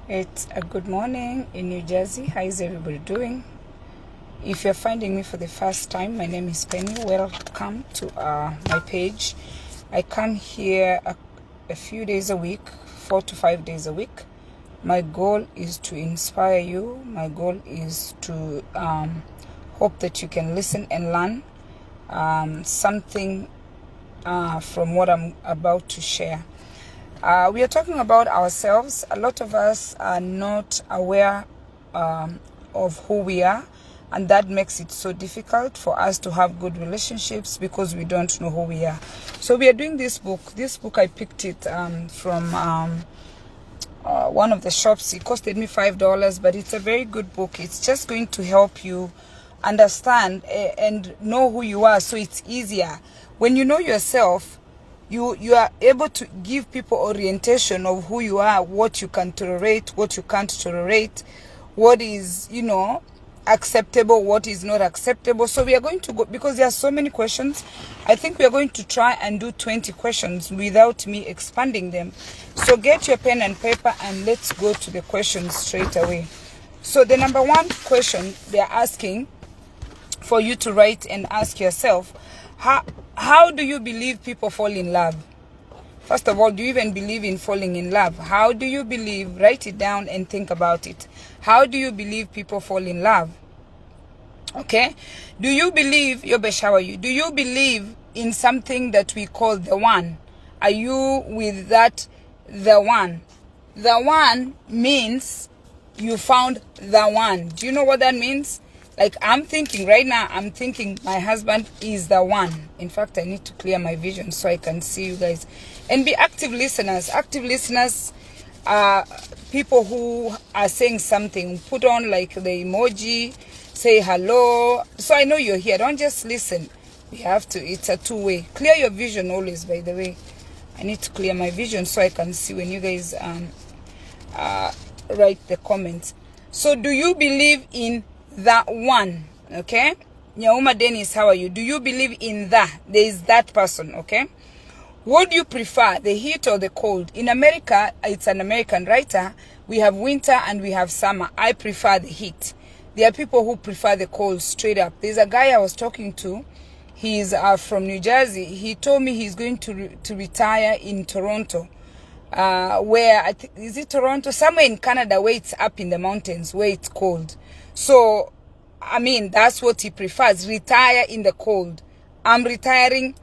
It's a good morning in New Jersey. How is everybody doing? If you're finding me for the first time, my name is Penny. Welcome to my page. I come here a few days a week, 4 to 5 days a week. My goal is to inspire you. My goal is to hope that you can listen and learn something from what I'm about to share. We are talking about ourselves. A lot of us are not aware of who we are, and that makes it so difficult for us to have good relationships because we don't know who we are. So we are doing this book. This book, I picked it from one of the shops. It costed me $5, but it's a very good book. It's just going to help you understand and know who you are, so it's easier. When you know yourself, you are able to give people orientation of who you are, what you can tolerate, what you can't tolerate, what is, acceptable, what is not acceptable. So we are going to go, because there are so many questions, I think we are going to try and do 20 questions without me expanding them. So get your pen and paper and let's go to the questions straight away. So the number one question they are asking for you to write and ask yourself, how do you believe people fall in love? First of all, do you even believe in falling in love? How do you believe? Write it down and think about it. How do you believe people fall in love? Okay? Do you believe, do you believe in something that we call the one? Are you with that, the one? The one means you found the one. Do you know what that means? Like I'm thinking right now, my husband is the one. In fact, I need to clear my vision so I can see you guys. And be active listeners. Active listeners are people who are saying something. Put on like the emoji, say hello. So I know you're here. Don't just listen. We have to, it's a two-way. Clear your vision always, by the way. I need to clear my vision so I can see when you guys write the comments. So do you believe in that one? Okay, Nyauma Dennis, how are you? Do you believe in that? There is that person. Okay, what do you prefer, the heat or the cold? In America, it's an American writer. We have winter and we have summer. I prefer the heat. There are people who prefer the cold, straight up. There's a guy I was talking to. He's from New Jersey. He told me he's going to retire in Toronto. Where is it Toronto? Somewhere in Canada where it's up in the mountains, where it's cold. So, I mean, that's what he prefers. Retire in the cold. I'm retiring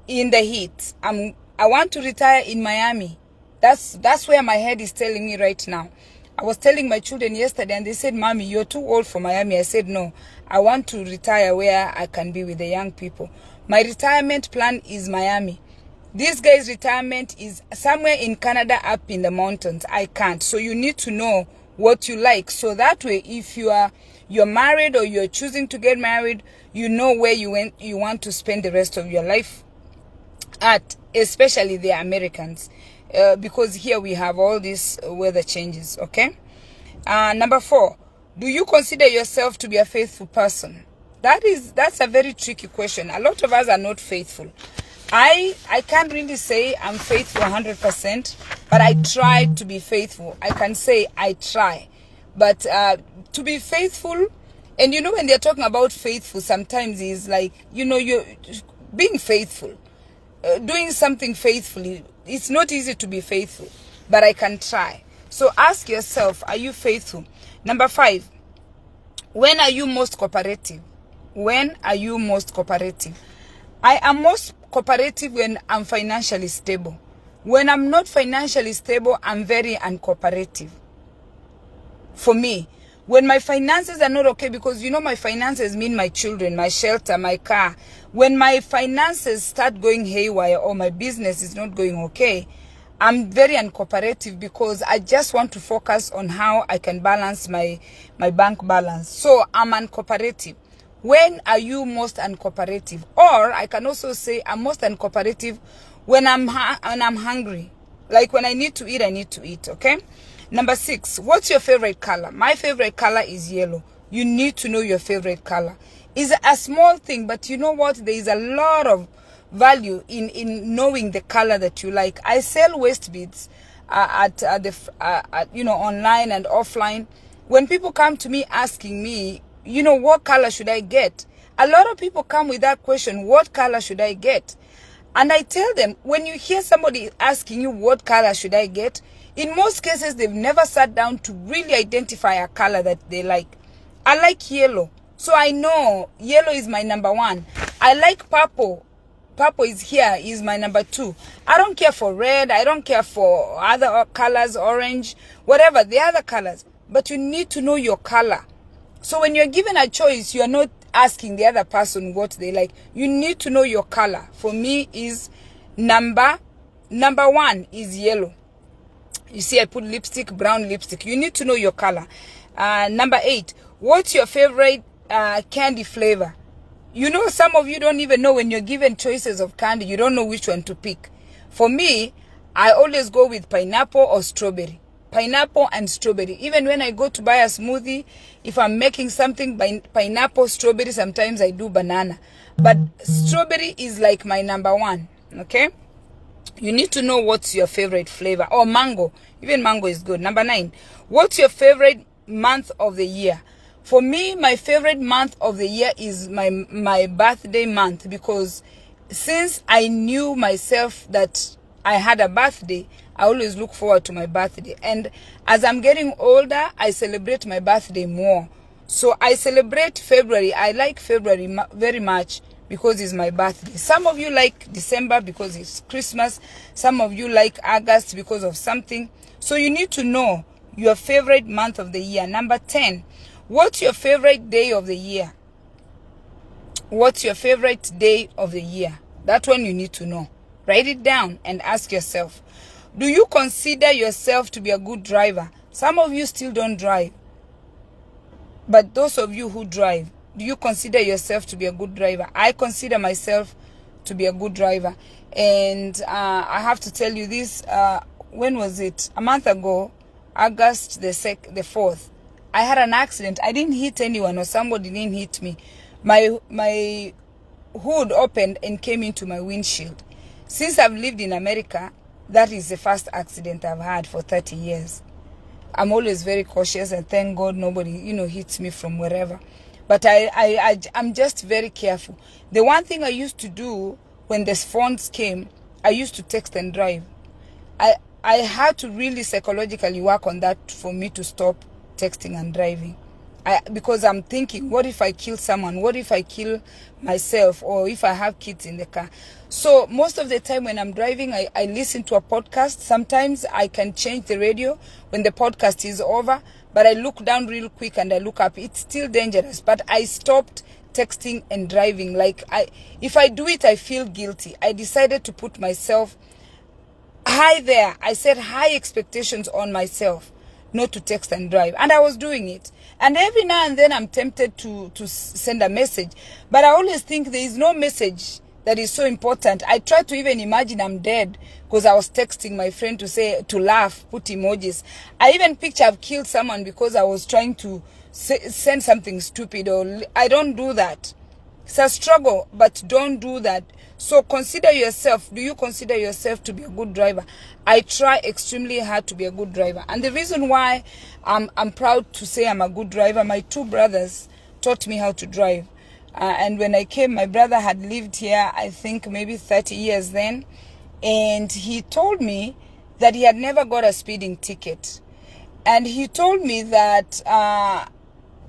in the heat. I want to retire in Miami. That's where my head is telling me right now. I was telling my children yesterday and they said, Mommy, you're too old for Miami. I said, no, I want to retire where I can be with the young people. My retirement plan is Miami. This guy's retirement is somewhere in Canada up in the mountains. I can't. So you need to know what you like. So that way, if you're married or you're choosing to get married, you know where you want to spend the rest of your life at, especially the Americans. Because here we have all these weather changes, okay? Number 4, do you consider yourself to be a faithful person? That's a very tricky question. A lot of us are not faithful. I can't really say I'm faithful 100%, but I try to be faithful. I can say I try. But to be faithful, and when they're talking about faithful, sometimes is like, you're being faithful. Doing something faithfully, it's not easy to be faithful, but I can try. So ask yourself, are you faithful? Number 5, when are you most cooperative? When are you most cooperative? I am most cooperative when I'm financially stable. When I'm not financially stable, I'm very uncooperative. For me, when my finances are not okay, because my finances mean my children, my shelter, my car. When my finances start going haywire or my business is not going okay, I'm very uncooperative because I just want to focus on how I can balance my bank balance. So I'm uncooperative. When are you most uncooperative? Or I can also say I'm most uncooperative when I'm hungry. Like when I need to eat, okay? Number 6, what's your favorite color? My favorite color is yellow. You need to know your favorite color. It's a small thing, but you know what? There is a lot of value in knowing the color that you like. I sell waist beads. online and offline. When people come to me asking me, what color should I get? A lot of people come with that question, what color should I get? And I tell them, when you hear somebody asking you what color should I get, in most cases, they've never sat down to really identify a color that they like. I like yellow. So I know yellow is my number 1. I like purple. Purple is my number 2. I don't care for red. I don't care for other colors, orange, whatever, the other colors. But you need to know your color. So when you're given a choice, you're not asking the other person what they like. You need to know your color. For me is number 1 is yellow. You see, I put lipstick, brown lipstick. You need to know your color. Number 8, what's your favorite candy flavor? Some of you don't even know when you're given choices of candy, you don't know which one to pick. For me, I always go with pineapple or strawberry. Pineapple and strawberry. Even when I go to buy a smoothie, if I'm making something by pineapple, strawberry, sometimes I do banana. But strawberry is like my number 1, okay? You need to know what's your favorite flavor. Or mango. Even mango is good. Number 9, what's your favorite month of the year? For me, my favorite month of the year is my birthday month, because since I knew myself that I had a birthday, I always look forward to my birthday. And as I'm getting older, I celebrate my birthday more. So I celebrate February. I like February very much because it's my birthday. Some of you like December because it's Christmas. Some of you like August because of something. So you need to know your favorite month of the year. Number 10, what's your favorite day of the year? What's your favorite day of the year? That one you need to know. Write it down and ask yourself, do you consider yourself to be a good driver? Some of you still don't drive. But those of you who drive, do you consider yourself to be a good driver? I consider myself to be a good driver. And I have to tell you this, when was it? A month ago, August the 4th, I had an accident. I didn't hit anyone, or somebody didn't hit me. My hood opened and came into my windshield. Since I've lived in America, that is the first accident I've had for 30 years. I'm always very cautious, and thank God nobody, hits me from wherever. But I'm just very careful. The one thing I used to do when the phones came, I used to text and drive. I had to really psychologically work on that for me to stop texting and driving. Because I'm thinking, what if I kill someone? What if I kill myself? Or if I have kids in the car? So most of the time when I'm driving, I listen to a podcast. Sometimes I can change the radio when the podcast is over. But I look down real quick and I look up. It's still dangerous. But I stopped texting and driving. If I do it, I feel guilty. I decided to put myself high there. I set high expectations on myself not to text and drive. And I was doing it. And every now and then I'm tempted to send a message. But I always think there is no message that is so important. I try to even imagine I'm dead because I was texting my friend to laugh, put emojis. I even picture I've killed someone because I was trying to send something stupid. Or I don't do that. It's a struggle, but don't do that. So consider yourself. Do you consider yourself to be a good driver? I try extremely hard to be a good driver. And the reason why I'm proud to say I'm a good driver, my 2 brothers taught me how to drive. And when I came, my brother had lived here, I think maybe 30 years then. And he told me that he had never got a speeding ticket. And he told me that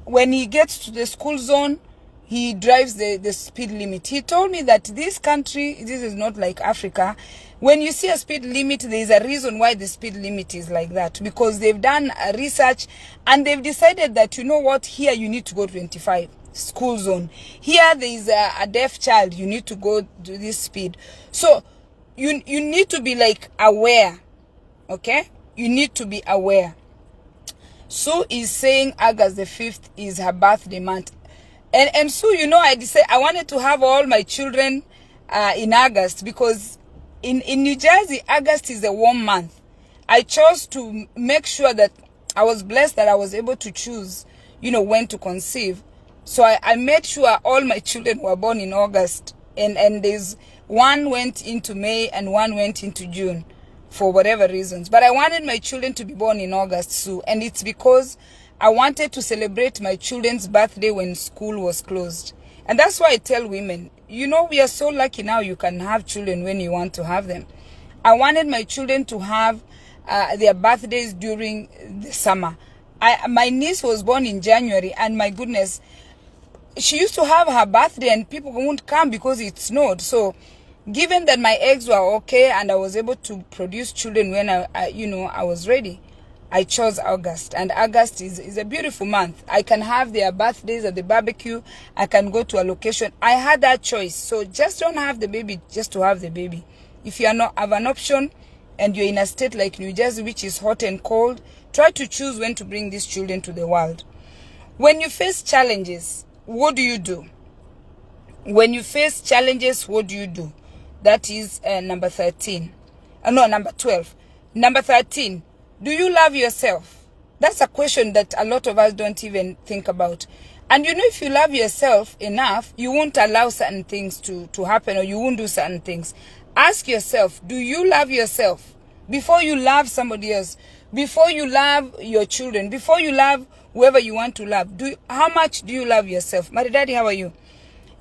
when he gets to the school zone, he drives the speed limit. He told me that this country, this is not like Africa. When you see a speed limit, there is a reason why the speed limit is like that. Because they've done research and they've decided that, here you need to go 25, school zone. Here there is a deaf child, you need to go to this speed. So you need to be aware, okay? You need to be aware. Sue is saying August the 5th is her birthday month. And so, I decided I wanted to have all my children in August because in New Jersey, August is a warm month. I chose to make sure that I was blessed that I was able to choose, when to conceive. So I made sure all my children were born in August. And there's one went into May and one went into June. for whatever reasons. But I wanted my children to be born in August, Sue. And it's because I wanted to celebrate my children's birthday when school was closed. And that's why I tell women, you know, we are so lucky now you can have children when you want to have them. I wanted my children to have their birthdays during the summer. My niece was born in January, and my goodness, she used to have her birthday and people won't come because it snowed. So given that my eggs were okay and I was able to produce children when I was ready, I chose August. And August is a beautiful month. I can have their birthdays at the barbecue. I can go to a location. I had that choice. So just don't have the baby just to have the baby. If you are not have an option and you're in a state like New Jersey, which is hot and cold, try to choose when to bring these children to the world. When you face challenges, what do you do? When you face challenges, what do you do? That is number 13. Number 12. Number 13. Do you love yourself? That's a question that a lot of us don't even think about. And you know, if you love yourself enough, you won't allow certain things to happen, or you won't do certain things. Ask yourself, do you love yourself? Before you love somebody else, before you love your children, before you love whoever you want to love, how much do you love yourself? Maridadi, how are you?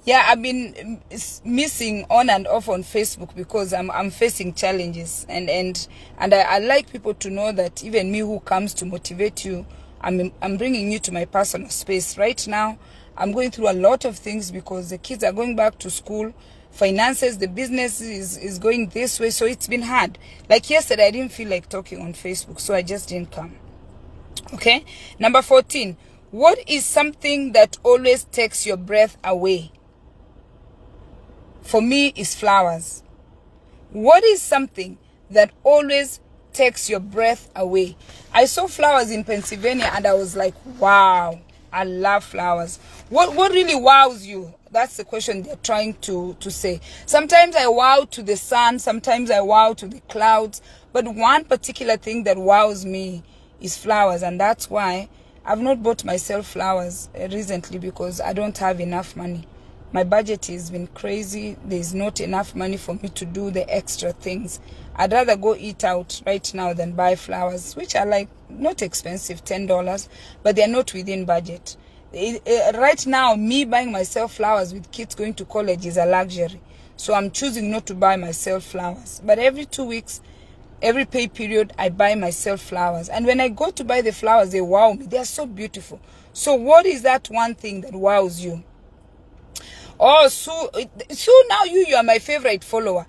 Yeah, I've been missing on and off on Facebook because I'm facing challenges, and I like people to know that even me who comes to motivate you, I'm bringing you to my personal space. Right now, I'm going through a lot of things because the kids are going back to school, finances, the business is going this way, so it's been hard. Like yesterday, I didn't feel like talking on Facebook, so I just didn't come. Okay, number 14. What is something that always takes your breath away? For me, is flowers. What is something that always takes your breath away? I saw flowers in Pennsylvania and I was like, wow, I love flowers. What really wows you? That's the question they're trying to say. Sometimes I wow to the sun, sometimes I wow to the clouds, but one particular thing that wows me is flowers, and that's why I've not bought myself flowers recently, because I don't have enough money. My budget has been crazy. There's not enough money for me to do the extra things. I'd rather go eat out right now than buy flowers, which are like not expensive, $10, but they're not within budget. Right now, me buying myself flowers with kids going to college is a luxury. So I'm choosing not to buy myself flowers. But every 2 weeks, every pay period, I buy myself flowers. And when I go to buy the flowers, they wow me. They're so beautiful. So what is that one thing that wows you? Oh, Sue, now you are my favorite follower.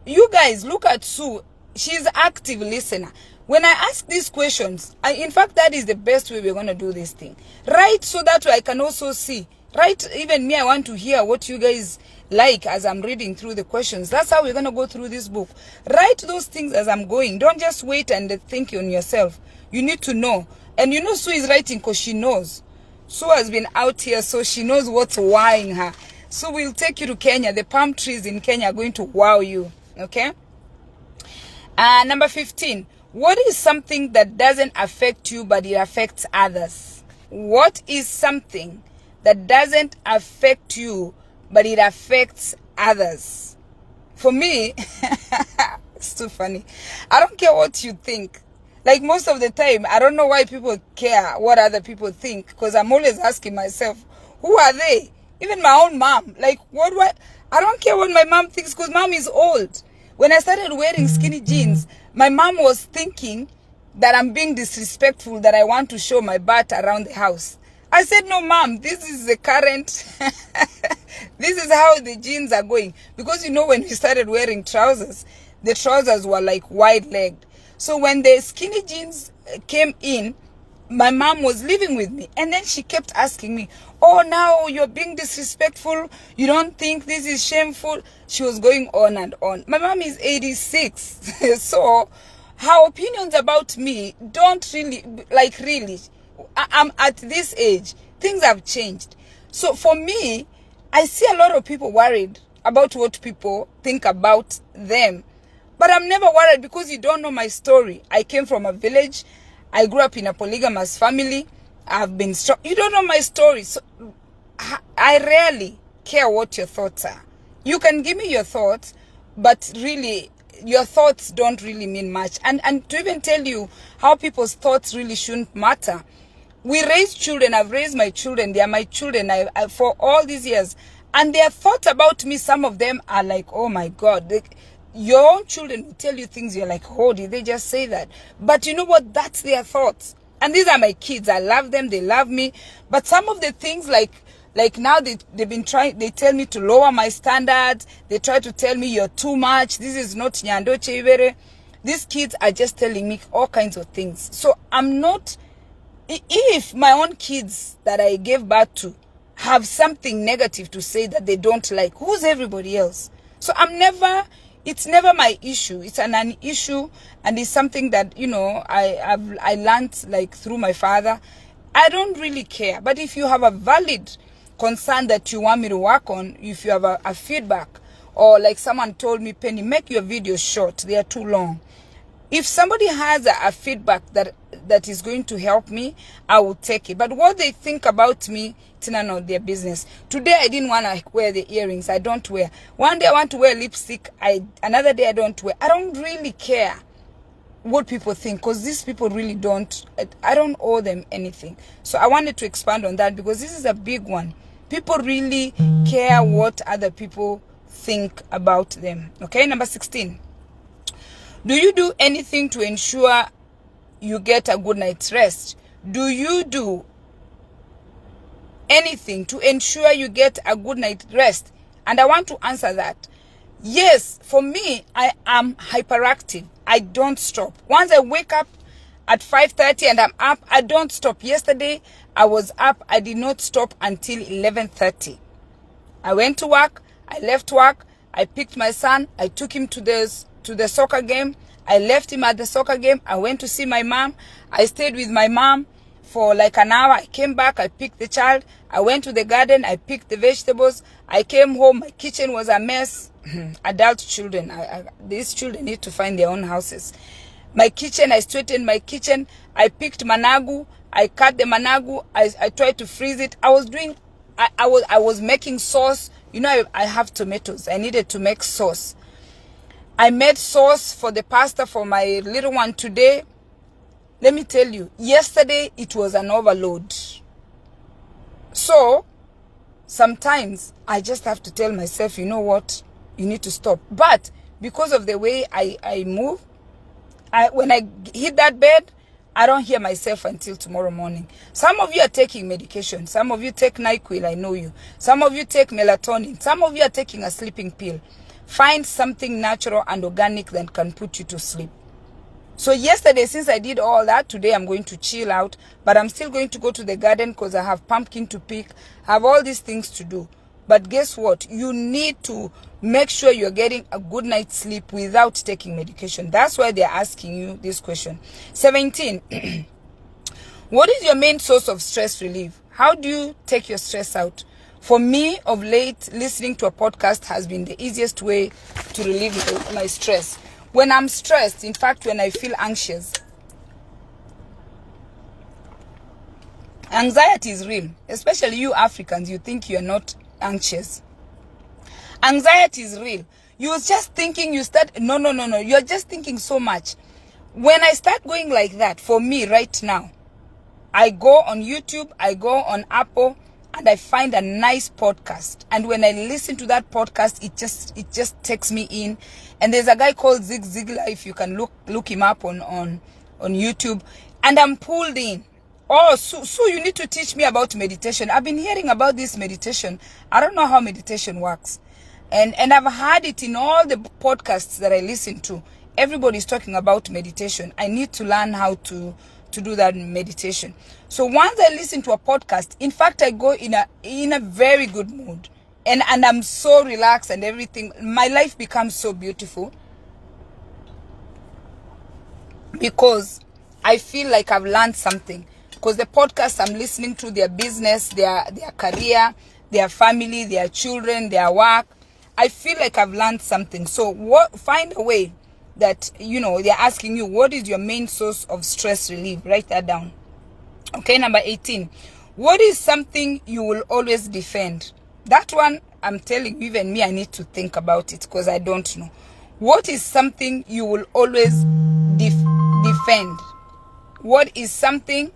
You guys, look at Sue. She's an active listener. When I ask these questions, in fact, that is the best way we're going to do this thing. Right, so that way I can also see. Right, even me, I want to hear what you guys like as I'm reading through the questions. That's how we're going to go through this book. Write those things as I'm going. Don't just wait and think on yourself. You need to know. And you know Sue is writing because she knows. Sue has been out here, so she knows what's wowing her. So we'll take you to Kenya. The palm trees in Kenya are going to wow you. Okay? Number 15. What is something that doesn't affect you but it affects others? What is something that doesn't affect you but it affects others? For me, it's too funny. I don't care what you think. Like most of the time, I don't know why people care what other people think, because I'm always asking myself, who are they? Even my own mom. Like, I don't care what my mom thinks, because mom is old. When I started wearing skinny jeans, my mom was thinking that I'm being disrespectful, that I want to show my butt around the house. I said, no, mom, this is the current, this is how the jeans are going. Because, you know, when we started wearing trousers, the trousers were like wide-legged. So when the skinny jeans came in, my mom was living with me. And then she kept asking me, oh, now you're being disrespectful. You don't think this is shameful? She was going on and on. My mom is 86. So her opinions about me don't really, like really, I'm at this age. Things have changed. So for me, I see a lot of people worried about what people think about them. But I'm never worried, because you don't know my story. I came from a village. I grew up in a polygamous family. I've been strong. You don't know my story. So I rarely care what your thoughts are. You can give me your thoughts, but really, your thoughts don't really mean much. And to even tell you how people's thoughts really shouldn't matter. We raise children. I've raised my children. They are my children I for all these years. And their thoughts about me, some of them are like, oh my God. Your own children will tell you things you're like, oh, did they just say that? But you know what? That's their thoughts. And these are my kids. I love them. They love me. But some of the things like now they've been trying, they tell me to lower my standards. They try to tell me you're too much. This is not Nyando Chevere. These kids are just telling me all kinds of things. So I'm not, if my own kids that I gave birth to have something negative to say that they don't like, who's everybody else? So it's never my issue. It's an issue, and it's something that, you know, I learned like through my father. I don't really care. But if you have a valid concern that you want me to work on, if you have a feedback, or like someone told me, Penny, make your videos short. They are too long. If somebody has a feedback that is going to help me, I will take it. But what they think about me, it's none of their business. Today I didn't want to wear the earrings. I don't wear. One day I want to wear lipstick. Another day I don't wear. I don't really care what people think, because these people really don't. I don't owe them anything. So I wanted to expand on that, because this is a big one. People really care what other people think about them. Okay, number 16. Do you do anything to ensure you get a good night's rest? Do you do anything to ensure you get a good night's rest? And I want to answer that. Yes, for me, I am hyperactive. I don't stop. Once I wake up at 5:30 and I'm up, I don't stop. Yesterday, I was up. I did not stop until 11:30. I went to work. I left work. I picked my son. I took him to the soccer game. I left him at the soccer game. I went to see my mom. I stayed with my mom for like an hour. I came back. I picked the child. I went to the garden. I picked the vegetables. I came home. My kitchen was a mess. Adult children. These children need to find their own houses. My kitchen, I straightened my kitchen. I picked managu. I cut the managu. I tried to freeze it. I was making sauce. You know, I have tomatoes. I needed to make sauce. I made sauce for the pasta for my little one today. Let me tell you, yesterday it was an overload. So sometimes I just have to tell myself, you know what, you need to stop. But because of the way I move, when I hit that bed, I don't hear myself until tomorrow morning. Some of you are taking medication. Some of you take NyQuil, I know you. Some of you take melatonin. Some of you are taking a sleeping pill. Find something natural and organic that can put you to sleep. So yesterday, since I did all that, today I'm going to chill out. But I'm still going to go to the garden because I have pumpkin to pick. I have all these things to do. But guess what? You need to make sure you're getting a good night's sleep without taking medication. That's why they're asking you this question. 17. What is your main source of stress relief? How do you take your stress out? For me, of late, listening to a podcast has been the easiest way to relieve my stress. When I'm stressed, in fact, when I feel anxious, anxiety is real. Especially you Africans, you think you're not anxious. Anxiety is real. You're just thinking, no. You're just thinking so much. When I start going like that, for me right now, I go on YouTube, I go on Apple, and I find a nice podcast. And when I listen to that podcast, it just takes me in. And there's a guy called Zig Ziglar, if you can look him up on YouTube. And I'm pulled in. Oh, so you need to teach me about meditation. I've been hearing about this meditation. I don't know how meditation works. And I've heard it in all the podcasts that I listen to. Everybody's talking about meditation. I need to learn how to do that meditation. So once I listen to a podcast, in fact, I go in a very good mood. And I'm so relaxed and everything. My life becomes so beautiful. Because I feel like I've learned something. Because the podcasts I'm listening to, their business, their career, their family, their children, their work, I feel like I've learned something. So find a way that, you know, they're asking you, what is your main source of stress relief? Write that down. Okay, number 18. What is something you will always defend? That one, I'm telling you, even me, I need to think about it because I don't know. What is something you will always defend? What is something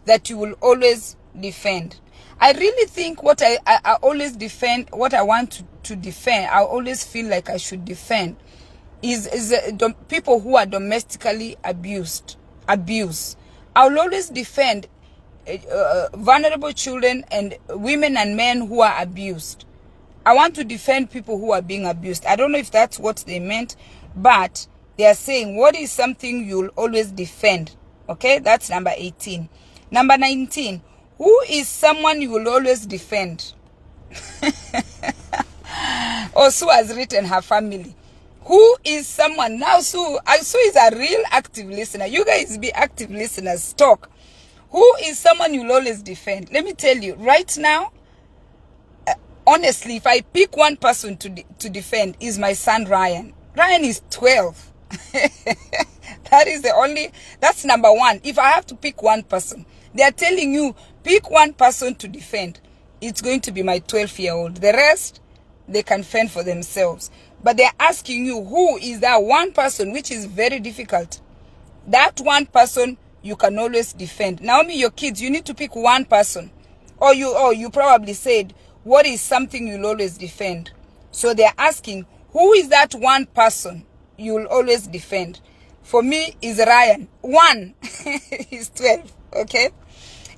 that you will always defend? I really think what I always defend, what I want to defend, I always feel like I should defend, is people who are domestically abused. I will always defend vulnerable children and women and men who are abused. I want to defend people who are being abused. I don't know if that's what they meant, but they are saying, what is something you'll always defend? Okay, that's number 18. Number 19, who is someone you will always defend? Or Sue has written her family. Who is someone? Now Sue is a real active listener. You guys be active listeners. Talk. Who is someone you'll always defend? Let me tell you, right now, honestly, if I pick one person to defend, is my son Ryan. Ryan is 12. That's number one. If I have to pick one person, they are telling you, pick one person to defend. It's going to be my 12-year-old. The rest, they can fend for themselves. But they're asking you, who is that one person, which is very difficult. That one person you can always defend. Naomi, your kids, you need to pick one person. Or you probably said, what is something you'll always defend? So they're asking, who is that one person you'll always defend? For me, is Ryan. One. He's 12. Okay.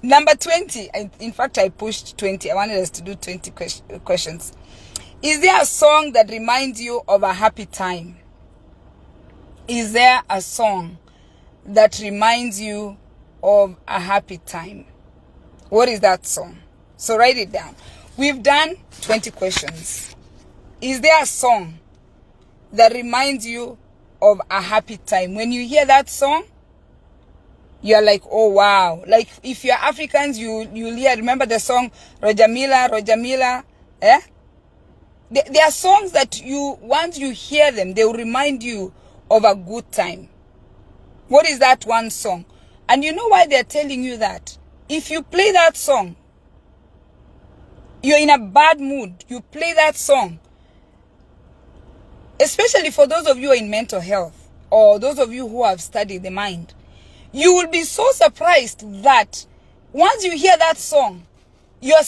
Number 20. In fact, I pushed 20. I wanted us to do 20 questions. Is there a song that reminds you of a happy time? Is there a song that reminds you of a happy time? What is that song? So write it down. We've done 20 questions. Is there a song that reminds you of a happy time? When you hear that song, you're like, oh wow. Like if you're Africans, you'll hear, remember the song Roger Milla, eh? There are songs that once you hear them, they will remind you of a good time. What is that one song? And you know why they're telling you that? If you play that song, you're in a bad mood, you play that song, especially for those of you who are in mental health, or those of you who have studied the mind, you will be so surprised that once you hear that song, your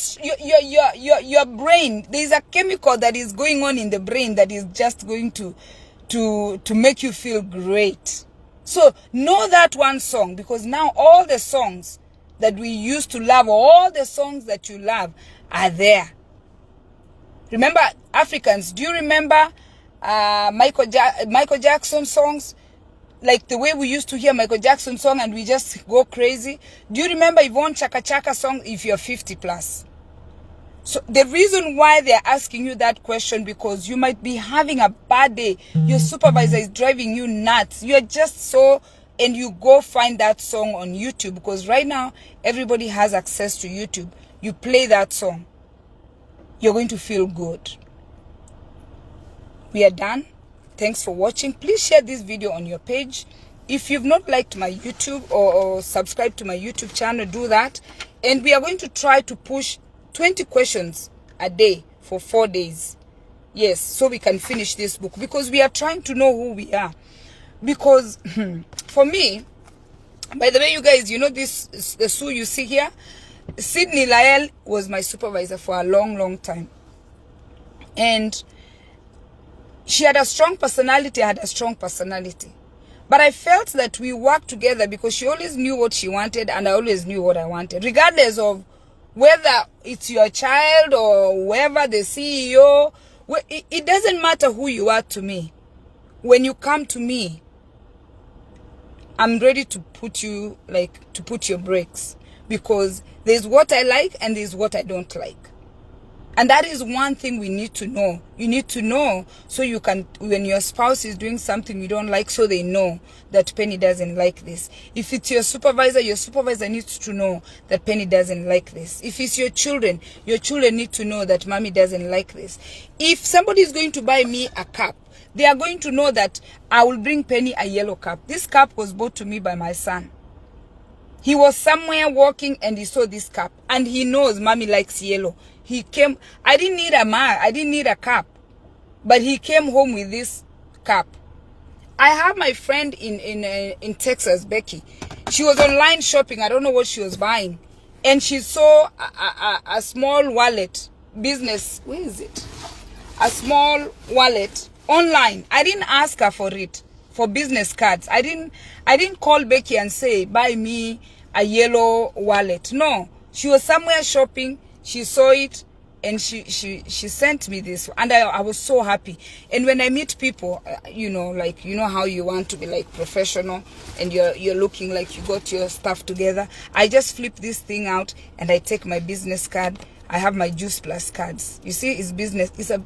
brain, there is a chemical that is going on in the brain that is just going to make you feel great. So know that one song, because now all the songs that we used to love, all the songs that you love are there. Remember, Africans, do you remember Michael Jackson songs? Like the way we used to hear Michael Jackson song and we just go crazy. Do you remember Yvonne Chaka Chaka song if you're 50 plus? So the reason why they're asking you that question, because you might be having a bad day. Your supervisor is driving you nuts. You're just so, and you go find that song on YouTube, because right now everybody has access to YouTube. You play that song, you're going to feel good. We are done. Thanks for watching. Please share this video on your page. If you've not liked my YouTube or subscribed to my YouTube channel, do that. And we are going to try to push 20 questions a day for 4 days. Yes, so we can finish this book, because we are trying to know who we are. Because for me, by the way, you guys, you know the Sue you see here? Sydney Lael was my supervisor for a long time. And she had a strong personality, I had a strong personality. But I felt that we worked together because she always knew what she wanted and I always knew what I wanted. Regardless of whether it's your child or whoever, the CEO, it doesn't matter who you are to me. When you come to me, I'm ready to put your brakes. Because there's what I like and there's what I don't like. And that is one thing we need to know. You need to know so you can, when your spouse is doing something you don't like, so they know that Penny doesn't like this. If it's your supervisor needs to know that Penny doesn't like this. If it's your children need to know that Mommy doesn't like this. If somebody is going to buy me a cup, they are going to know that I will bring Penny a yellow cup. This cup was bought to me by my son. He was somewhere walking and he saw this cup. And he knows Mommy likes yellow. He came, I didn't need a cup. But he came home with this cup. I have my friend in Texas, Becky. She was online shopping. I don't know what she was buying, and she saw a small wallet business. Where is it? A small wallet online. I didn't ask her for it, for business cards. I didn't call Becky and say buy me a yellow wallet. No, she was somewhere shopping. She saw it, and she sent me this, and I was so happy. And when I meet people, you know, like, you know how you want to be like professional, and you're looking like you got your stuff together. I just flip this thing out and I take my business card. I have my Juice Plus cards. You see, it's business. It's a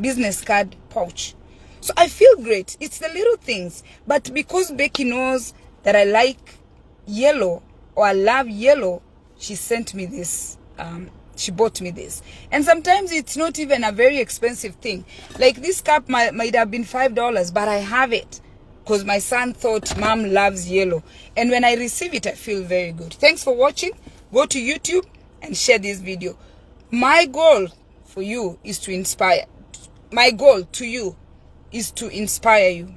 business card pouch. So I feel great. It's the little things, but because Becky knows that I like yellow, or I love yellow, she sent me this. She bought me this. And sometimes it's not even a very expensive thing. Like this cup might have been $5, but I have it because my son thought mom loves yellow. And when I receive it, I feel very good. Thanks for watching. Go to YouTube and share this video. My goal for you is to inspire. My goal to you is to inspire you.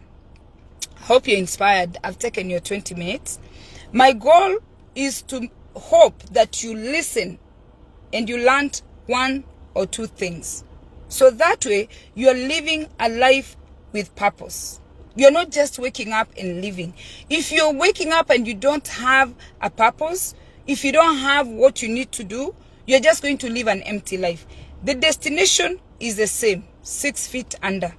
Hope you're inspired. I've taken your 20 minutes. My goal is to hope that you listen and you learned one or two things. So that way, you're living a life with purpose. You're not just waking up and living. If you're waking up and you don't have a purpose, if you don't have what you need to do, you're just going to live an empty life. The destination is the same, 6 feet under.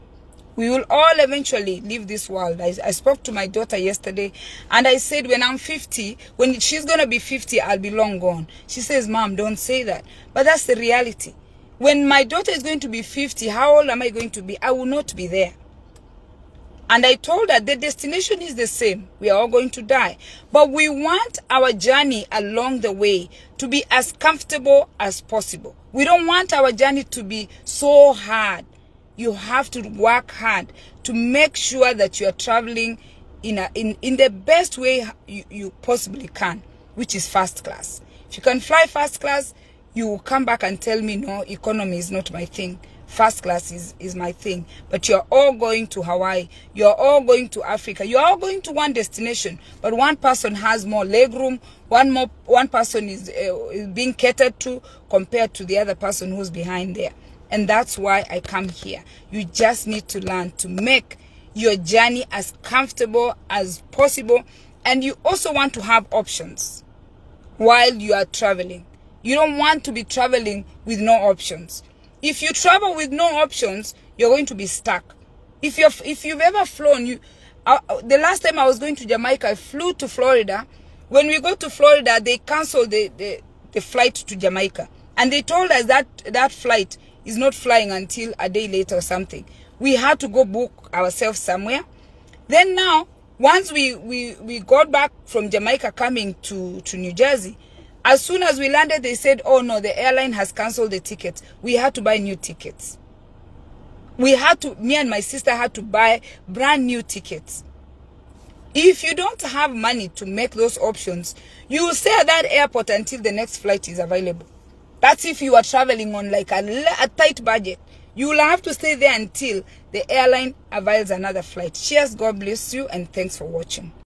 We will all eventually leave this world. I spoke to my daughter yesterday, and I said, when I'm 50, when she's going to be 50, I'll be long gone. She says, Mom, don't say that. But that's the reality. When my daughter is going to be 50, how old am I going to be? I will not be there. And I told her the destination is the same. We are all going to die. But we want our journey along the way to be as comfortable as possible. We don't want our journey to be so hard. You have to work hard to make sure that you are traveling in the best way you possibly can, which is first class. If you can fly first class, you will come back and tell me, no, economy is not my thing. First class is my thing. But you're all going to Hawaii. You're all going to Africa. You're all going to one destination. But one person has more legroom. One person is being catered to compared to the other person who's behind there. And that's why I come here. You just need to learn to make your journey as comfortable as possible. And you also want to have options while you are traveling. You don't want to be traveling with no options. If you travel with no options, you're going to be stuck. If you've ever flown, the last time I was going to Jamaica, I flew to Florida. When we go to Florida, they canceled the flight to Jamaica. And they told us that flight is not flying until a day later or something. We had to go book ourselves somewhere. Then now, once we got back from Jamaica coming to New Jersey, as soon as we landed, they said, oh no, the airline has canceled the tickets. We had to buy new tickets. Me and my sister had to buy brand new tickets. If you don't have money to make those options, you will stay at that airport until the next flight is available. That's if you are traveling on like a tight budget. You will have to stay there until the airline avails another flight. Cheers, God bless you, and thanks for watching.